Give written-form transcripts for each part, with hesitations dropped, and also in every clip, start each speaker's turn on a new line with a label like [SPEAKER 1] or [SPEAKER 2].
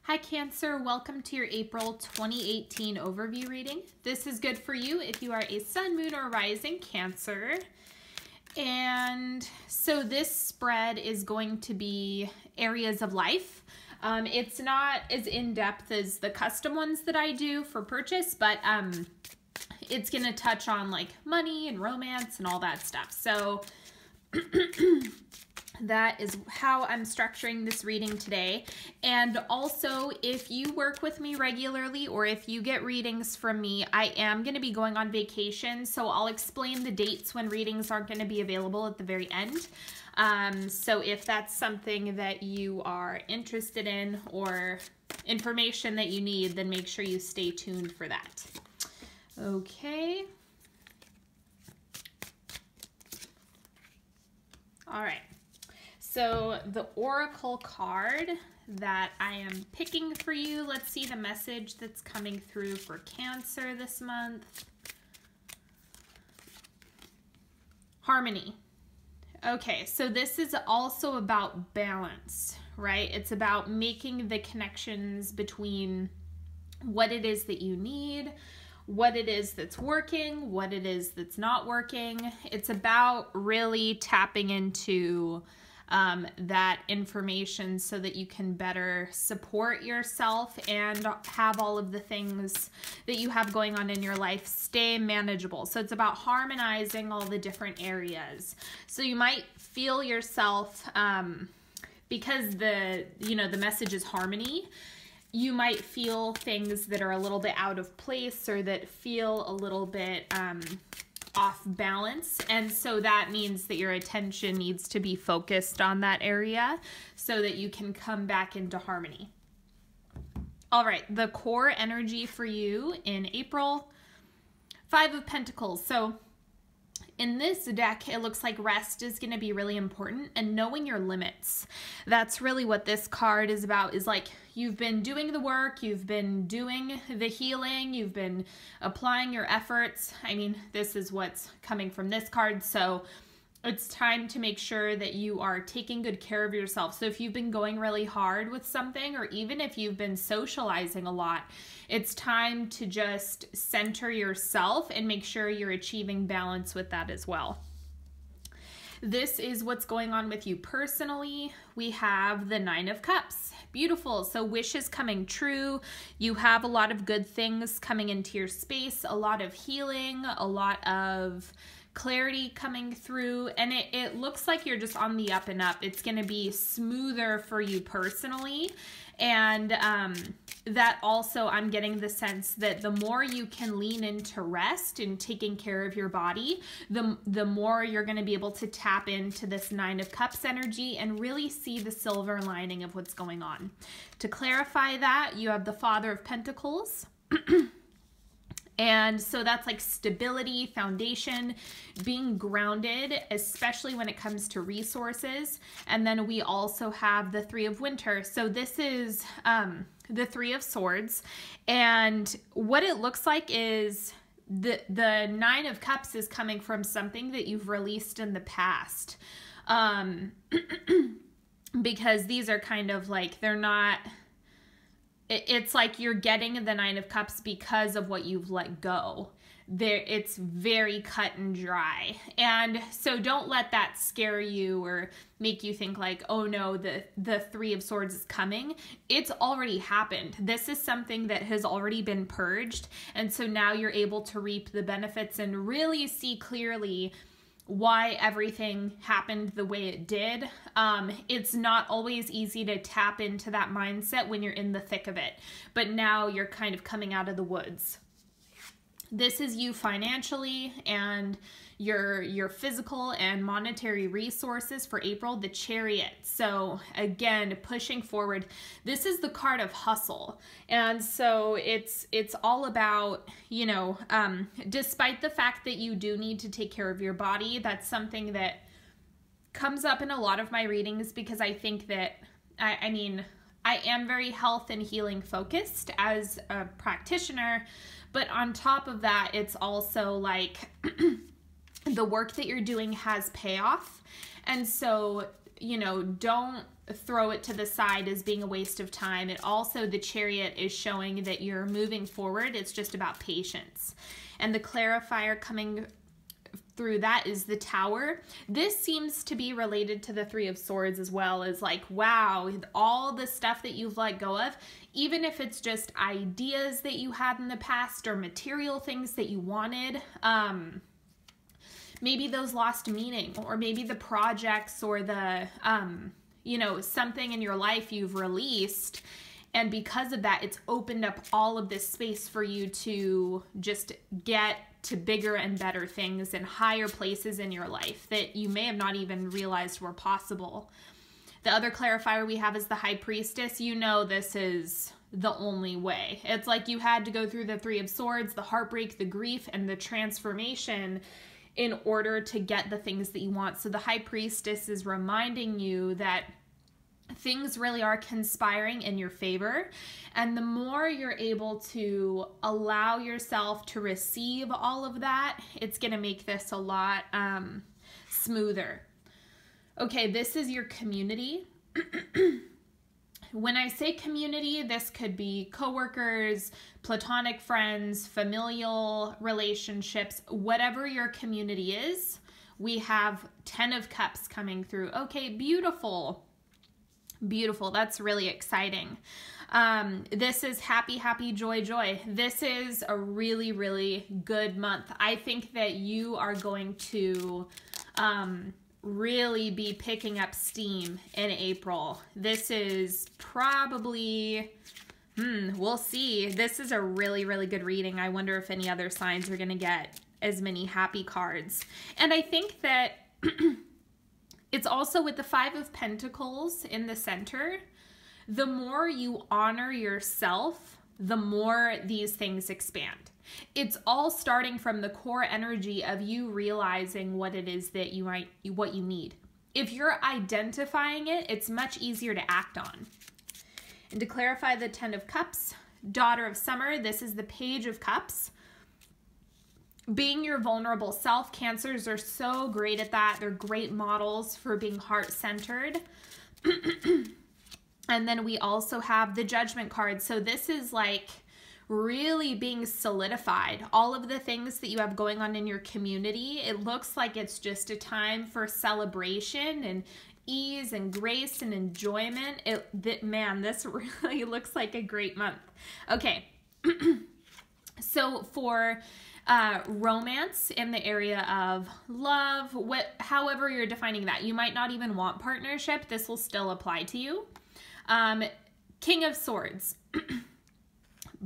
[SPEAKER 1] Hi Cancer, welcome to your April 2018 overview reading. This is good for you if you are a sun, moon, or rising Cancer. And so this spread is going to be areas of life. It's not as in-depth as the custom ones that I do for purchase, but it's going to touch on like money and romance and all that stuff. So that is how I'm structuring this reading today. And also, if you work with me regularly or if you get readings from me, I am going to be going on vacation, so I'll explain the dates when readings aren't going to be available at the very end. So if that's something that you are interested in or information that you need, then make sure you stay tuned for that. Okay. All right. So the oracle card that I am picking for you, let's see the message that's coming through for Cancer this month. Harmony. Okay, so this is also about balance, right? It's about making the connections between what it is that you need, what it is that's working, what it is that's not working. It's about really tapping into that information so that you can better support yourself and have all of the things that you have going on in your life stay manageable. So it's about harmonizing all the different areas. So you might feel yourself, because the message is harmony, you might feel things that are a little bit out of place or that feel a little bit off balance, and so that means that your attention needs to be focused on that area so that you can come back into harmony. All right, the core energy for you in April, 5 of Pentacles. So in this deck, it looks like rest is going to be really important and knowing your limits. That's really what this card is about, is like you've been doing the work, you've been doing the healing, you've been applying your efforts. I mean, this is what's coming from this card. So it's time to make sure that you are taking good care of yourself. So if you've been going really hard with something, or even if you've been socializing a lot, it's time to just center yourself and make sure you're achieving balance with that as well. This is what's going on with you personally. We have the 9 of Cups. Beautiful. So wishes coming true. You have a lot of good things coming into your space, a lot of healing, a lot of clarity coming through, and it looks like you're just on the up and up. It's going to be smoother for you personally, and that also I'm getting the sense that the more you can lean into rest and taking care of your body, the more you're going to be able to tap into this 9 of Cups energy and really see the silver lining of what's going on. To clarify that, you have the Father of Pentacles. And so that's like stability, foundation, being grounded, especially when it comes to resources. And then we also have the 3 of Winter. So this is the 3 of Swords. And what it looks like is the 9 of Cups is coming from something that you've released in the past. Because these are kind of like, they're not... It's like you're getting the 9 of Cups because of what you've let go. It's very cut and dry. And so don't let that scare you or make you think like, oh no, the 3 of Swords is coming. It's already happened. This is something that has already been purged. And so now you're able to reap the benefits and really see clearly why everything happened the way it did. It's not always easy to tap into that mindset when you're in the thick of it, but now you're kind of coming out of the woods. This is you financially and your physical and monetary resources for April, the Chariot. So again, pushing forward. This is the card of hustle. And so it's all about, despite the fact that you do need to take care of your body, that's something that comes up in a lot of my readings because I think that, I am very health and healing focused as a practitioner, but on top of that, it's also like the work that you're doing has payoff. And so, don't throw it to the side as being a waste of time. It also, the Chariot is showing that you're moving forward. It's just about patience. And the clarifier coming through that is the Tower. This seems to be related to the Three of Swords as well, as like, wow, all the stuff that you've let go of, even if it's just ideas that you had in the past or material things that you wanted, maybe those lost meaning, or maybe the projects or the, you know, something in your life you've released. And because of that, it's opened up all of this space for you to just get to bigger and better things and higher places in your life that you may have not even realized were possible. The other clarifier we have is the High Priestess. You know, this is the only way. It's like you had to go through the Three of Swords, the heartbreak, the grief, and the transformation in order to get the things that you want. So the High Priestess is reminding you that things really are conspiring in your favor. And the more you're able to allow yourself to receive all of that, it's going to make this a lot smoother. Okay, this is your community. When I say community, this could be coworkers, platonic friends, familial relationships, whatever your community is. We have 10 of Cups coming through. Okay, beautiful. Beautiful. That's really exciting. This is happy, happy, joy, joy. This is a really, really good month. I think that you are going to really be picking up steam in April. This is probably, we'll see. This is a really, really good reading. I wonder if any other signs are going to get as many happy cards. And I think that it's also with the Five of Pentacles in the center. The more you honor yourself, the more these things expand. It's all starting from the core energy of you realizing what it is that what you need. If you're identifying it, it's much easier to act on. And to clarify the 10 of Cups, Daughter of Summer, this is the Page of Cups. Being your vulnerable self. Cancers are so great at that. They're great models for being heart-centered. And then we also have the Judgment card. So this is like really being solidified. All of the things that you have going on in your community, it looks like it's just a time for celebration and ease and grace and enjoyment. Man, this really looks like a great month. Okay. So for romance in the area of love, however you're defining that, you might not even want partnership. This will still apply to you. King of Swords.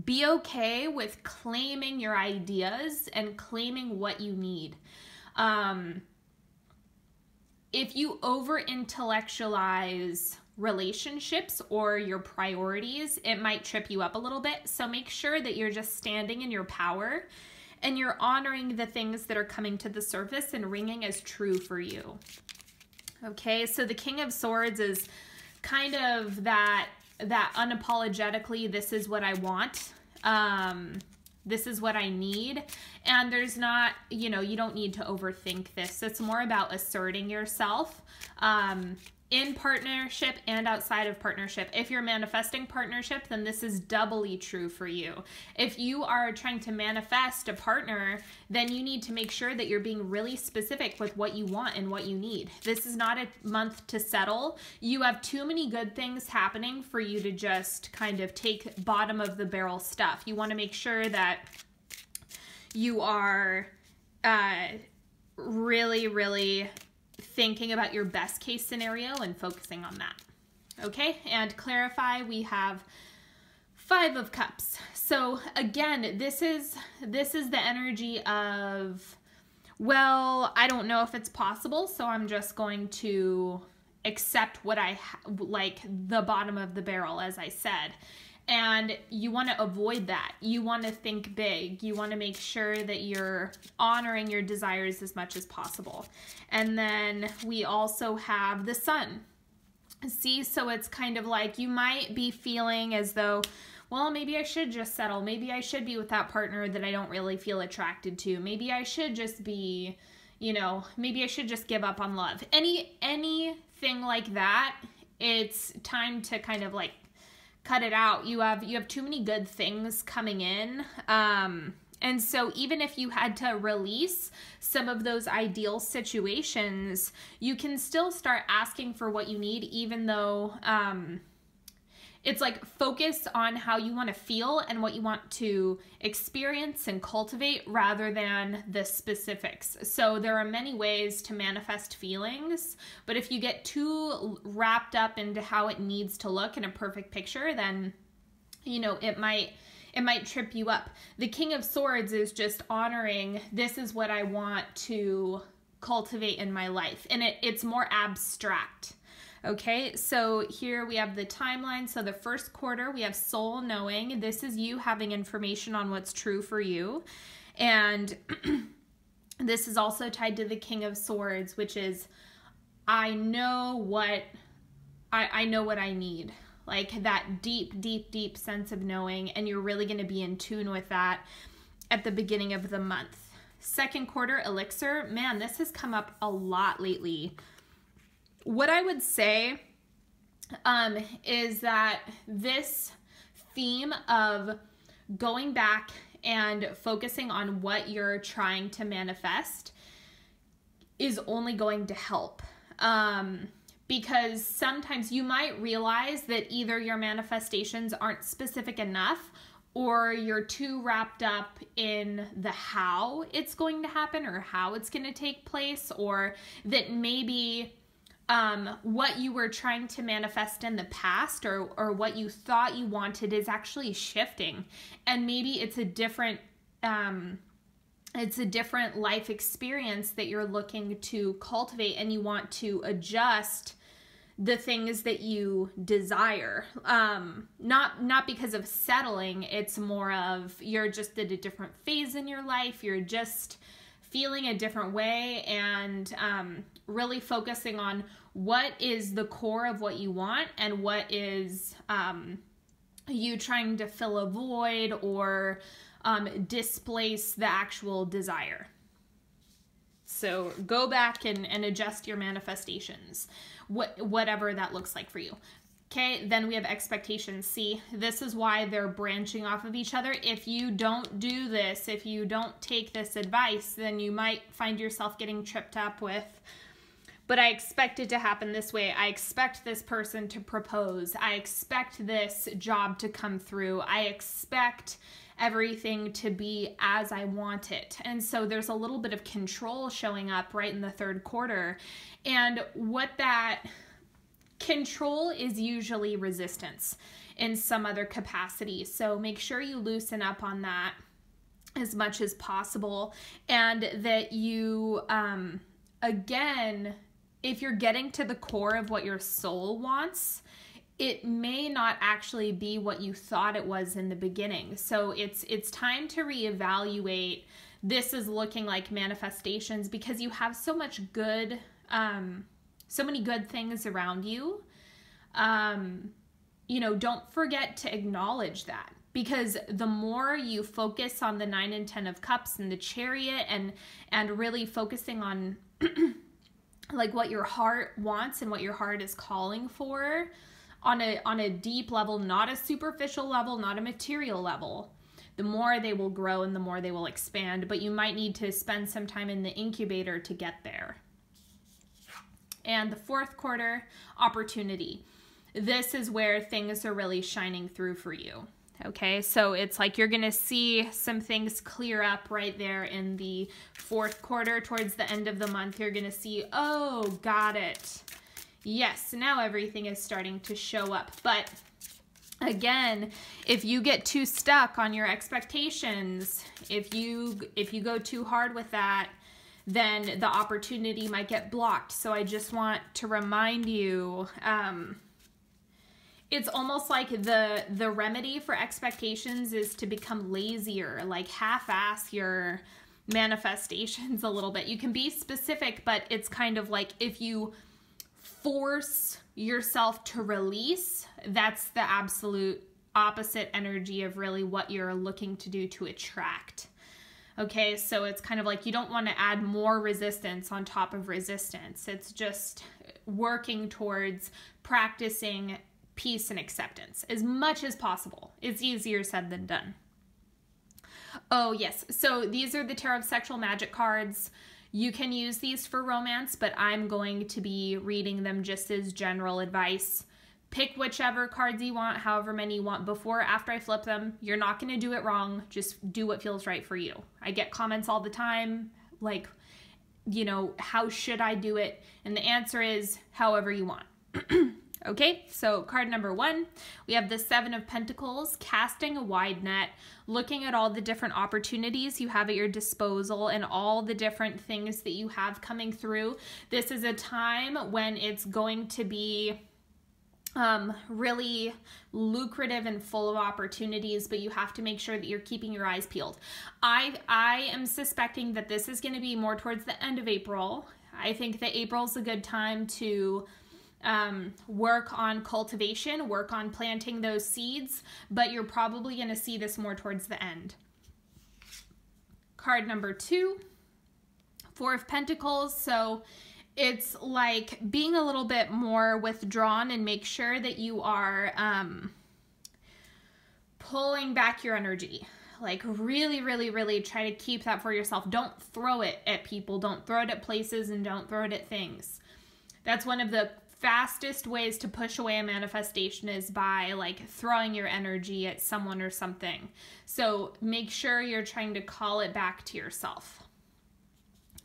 [SPEAKER 1] Be okay with claiming your ideas and claiming what you need. If you over-intellectualize relationships or your priorities, it might trip you up a little bit. So make sure that you're just standing in your power and you're honoring the things that are coming to the surface and ringing as true for you. Okay, so the King of Swords is kind of that unapologetically, this is what I want. This is what I need. And there's not, you don't need to overthink this. It's more about asserting yourself in partnership and outside of partnership. If you're manifesting partnership, then this is doubly true for you. If you are trying to manifest a partner, then you need to make sure that you're being really specific with what you want and what you need. This is not a month to settle. You have too many good things happening for you to just kind of take bottom of the barrel stuff. You want to make sure that you are really, really thinking about your best case scenario and focusing on that. Okay, and clarify, we have 5 of Cups. So again, this is the energy of, well, I don't know if it's possible, so I'm just going to accept what like the bottom of the barrel, as I said. And you want to avoid that. You want to think big. You want to make sure that you're honoring your desires as much as possible. And then we also have the Sun. See, so it's kind of like you might be feeling as though, well, maybe I should just settle. Maybe I should be with that partner that I don't really feel attracted to. Maybe I should just be, maybe I should just give up on love. Anything like that it's time to kind of like cut it out. You have too many good things coming in. And so even if you had to release some of those ideal situations, you can still start asking for what you need, even though it's like focus on how you want to feel and what you want to experience and cultivate rather than the specifics. So there are many ways to manifest feelings, but if you get too wrapped up into how it needs to look in a perfect picture, then, you know, it might trip you up. The King of Swords is just honoring, this is what I want to cultivate in my life. And it's more abstract. Okay, so here we have the timeline. So the first quarter, we have soul knowing. This is you having information on what's true for you. And this is also tied to the King of Swords, which is, I know what I need. Like that deep, deep, deep sense of knowing. And you're really going to be in tune with that at the beginning of the month. Second quarter, elixir. Man, this has come up a lot lately. What I would say is that this theme of going back and focusing on what you're trying to manifest is only going to help. Because sometimes you might realize that either your manifestations aren't specific enough or you're too wrapped up in the how it's going to happen or how it's going to take place, or that maybe what you were trying to manifest in the past or what you thought you wanted is actually shifting. And maybe it's a different life experience that you're looking to cultivate, and you want to adjust the things that you desire. Not because of settling, it's more of you're just at a different phase in your life, you're just feeling a different way, and really focusing on what is the core of what you want and what is you trying to fill a void or displace the actual desire. So go back and adjust your manifestations, whatever that looks like for you. Okay, then we have expectations. See, this is why they're branching off of each other. If you don't do this, if you don't take this advice, then you might find yourself getting tripped up with, but I expect it to happen this way. I expect this person to propose. I expect this job to come through. I expect everything to be as I want it. And so there's a little bit of control showing up right in the third quarter. And what that control is usually resistance in some other capacity. So make sure you loosen up on that as much as possible. And that you, again, if you're getting to the core of what your soul wants, it may not actually be what you thought it was in the beginning. So it's time to reevaluate. This is looking like manifestations because you have so much good, so many good things around you. You know, don't forget to acknowledge that, because the more you focus on the 9 and 10 of Cups and the Chariot and really focusing on like what your heart wants and what your heart is calling for on a deep level, not a superficial level, not a material level, the more they will grow and the more they will expand. But you might need to spend some time in the incubator to get there. And the fourth quarter, opportunity. This is where things are really shining through for you. Okay, so it's like you're going to see some things clear up right there in the fourth quarter. Towards the end of the month, you're going to see, oh, got it. Yes, now everything is starting to show up. But again, if you get too stuck on your expectations, if you go too hard with that, then the opportunity might get blocked. So I just want to remind you, it's almost like the remedy for expectations is to become lazier, like half-ass your manifestations a little bit. You can be specific, but it's kind of like if you force yourself to release, that's the absolute opposite energy of really what you're looking to do to attract. Okay, so it's kind of like you don't want to add more resistance on top of resistance. It's just working towards practicing peace and acceptance as much as possible. It's easier said than done. Oh yes, so these are the Tarot of Sexual Magic cards. You can use these for romance, but I'm going to be reading them just as general advice. Pick whichever cards you want, however many you want, before or after I flip them. You're not going to do it wrong. Just do what feels right for you. I get comments all the time, like, you know, how should I do it? And the answer is however you want. Okay, so card number 1, we have the 7 of Pentacles, casting a wide net, looking at all the different opportunities you have at your disposal and all the different things that you have coming through. This is a time when it's going to be really lucrative and full of opportunities, but you have to make sure that you're keeping your eyes peeled. I am suspecting that this is going to be more towards the end of April. I think that April's a good time to work on cultivation, work on planting those seeds, but you're probably going to see this more towards the end. Card number 2, 4 of Pentacles. So it's like being a little bit more withdrawn and make sure that you are pulling back your energy. Like really, really, really try to keep that for yourself. Don't throw it at people. Don't throw it at places, and don't throw it at things. That's one of the fastest ways to push away a manifestation, is by like throwing your energy at someone or something. So make sure you're trying to call it back to yourself.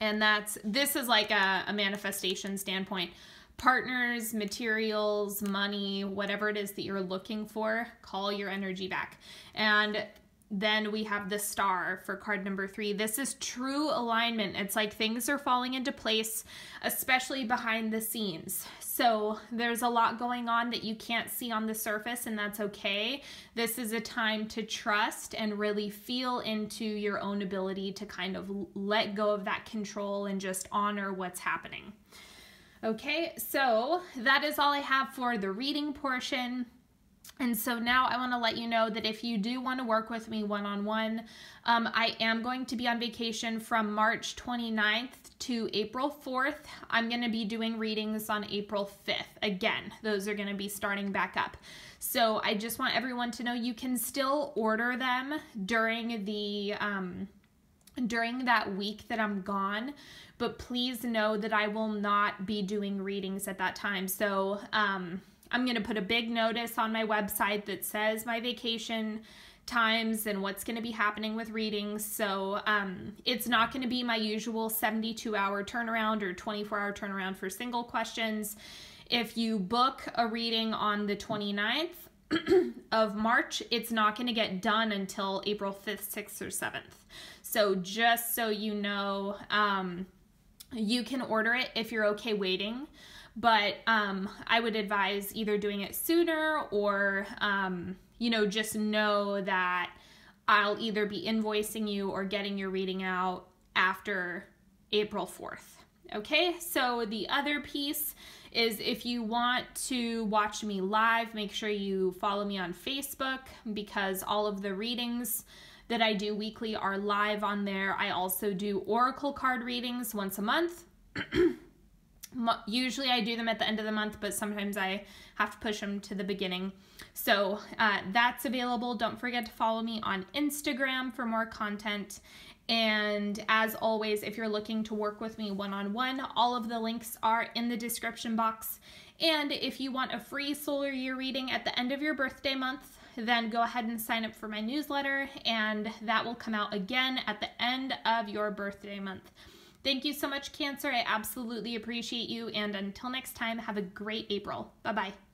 [SPEAKER 1] And this is like a manifestation standpoint. Partners, materials, money, whatever it is that you're looking for, call your energy back. And then we have the Star for card number 3. This is true alignment. It's like things are falling into place, especially behind the scenes. So there's a lot going on that you can't see on the surface, and that's okay. This is a time to trust and really feel into your own ability to kind of let go of that control and just honor what's happening. Okay, so that is all I have for the reading portion. And so now I want to let you know that if you do want to work with me one-on-one, I am going to be on vacation from March 29th to April 4th. I'm going to be doing readings on April 5th. Again, those are going to be starting back up. So I just want everyone to know you can still order them during the during that week that I'm gone, but please know that I will not be doing readings at that time. So I'm going to put a big notice on my website that says my vacation times and what's going to be happening with readings. So it's not going to be my usual 72-hour turnaround or 24-hour turnaround for single questions. If you book a reading on the 29th of March, it's not going to get done until April 5th, 6th, or 7th. So just so you know, you can order it if you're okay waiting. But I would advise either doing it sooner or, you know, just know that I'll either be invoicing you or getting your reading out after April 4th. Okay, so the other piece is if you want to watch me live, make sure you follow me on Facebook, because all of the readings that I do weekly are live on there. I also do oracle card readings once a month. Usually I do them at the end of the month, but sometimes I have to push them to the beginning. So that's available. Don't forget to follow me on Instagram for more content. And as always, if you're looking to work with me one-on-one, all of the links are in the description box. And if you want a free solar year reading at the end of your birthday month, then go ahead and sign up for my newsletter, and that will come out again at the end of your birthday month. Thank you so much, Cancer. I absolutely appreciate you. And until next time, have a great April. Bye-bye.